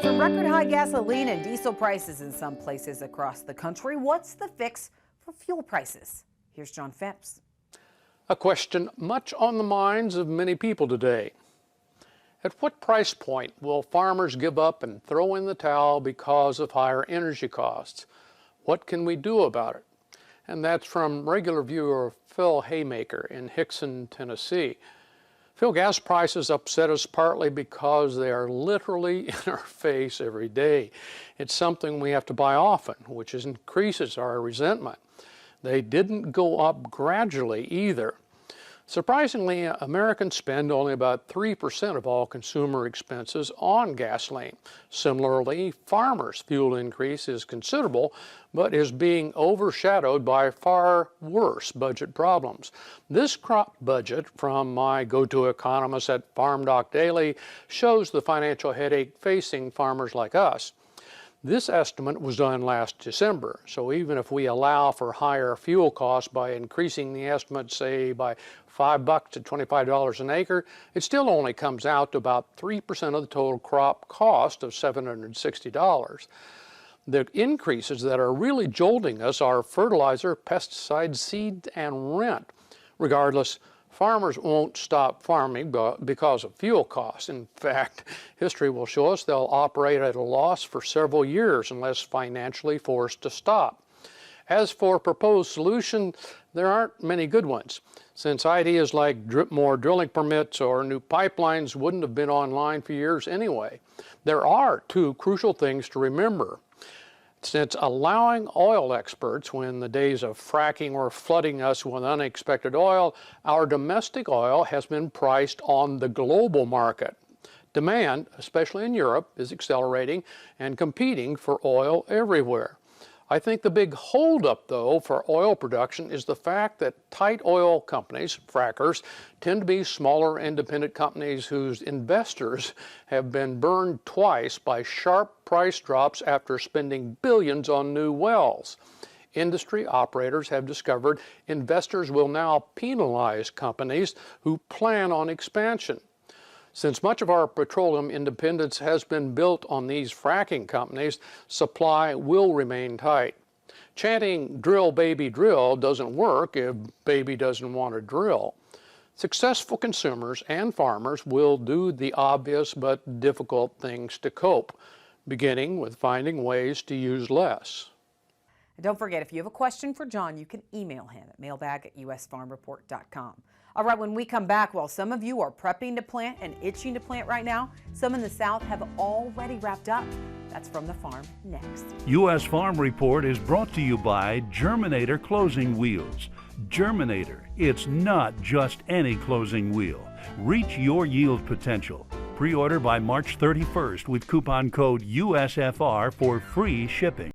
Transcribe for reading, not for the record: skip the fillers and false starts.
With record high gasoline and diesel prices in some places across the country, what's the fix for fuel prices? Here's John Phipps. A question much on the minds of many people today. At what price point will farmers give up and throw in the towel because of higher energy costs? What can we do about it? And that's from regular viewer Phil Haymaker in Hickson, Tennessee. Phil, gas prices upset us partly because they are literally in our face every day. It's something we have to buy often, which increases our resentment. They didn't go up gradually either. Surprisingly, Americans spend only about 3% of all consumer expenses on gasoline. Similarly, farmers' fuel increase is considerable, but is being overshadowed by far worse budget problems. This crop budget from my go-to economist at FarmDoc Daily shows the financial headache facing farmers like us. This estimate was done last December, so even if we allow for higher fuel costs by increasing the estimate, say, by $5 to $25 an acre, it still only comes out to about 3% of the total crop cost of $760. The increases that are really jolting us are fertilizer, pesticide, seed, and rent. Regardless, farmers won't stop farming because of fuel costs. In fact, history will show us they'll operate at a loss for several years unless financially forced to stop. As for proposed solutions, there aren't many good ones, since ideas like more drilling permits or new pipelines wouldn't have been online for years anyway. There are two crucial things to remember. Since allowing oil experts when the days of fracking were flooding us with unexpected oil, our domestic oil has been priced on the global market. Demand, especially in Europe, is accelerating and competing for oil everywhere. I think the big holdup, though, for oil production is the fact that tight oil companies, frackers, tend to be smaller independent companies whose investors have been burned twice by sharp price drops after spending billions on new wells. Industry operators have discovered investors will now penalize companies who plan on expansion. Since much of our petroleum independence has been built on these fracking companies, supply will remain tight. Chanting "drill, baby, drill" doesn't work if baby doesn't want to drill. Successful consumers and farmers will do the obvious but difficult things to cope, beginning with finding ways to use less. And don't forget, if you have a question for John, you can email him at mailbag@usfarmreport.com. All right, when we come back, while some of you are prepping to plant and itching to plant right now, some in the South have already wrapped up. That's from the farm next. U.S. Farm Report is brought to you by Germinator Closing Wheels. Germinator, it's not just any closing wheel. Reach your yield potential. Pre-order by March 31st with coupon code USFR for free shipping.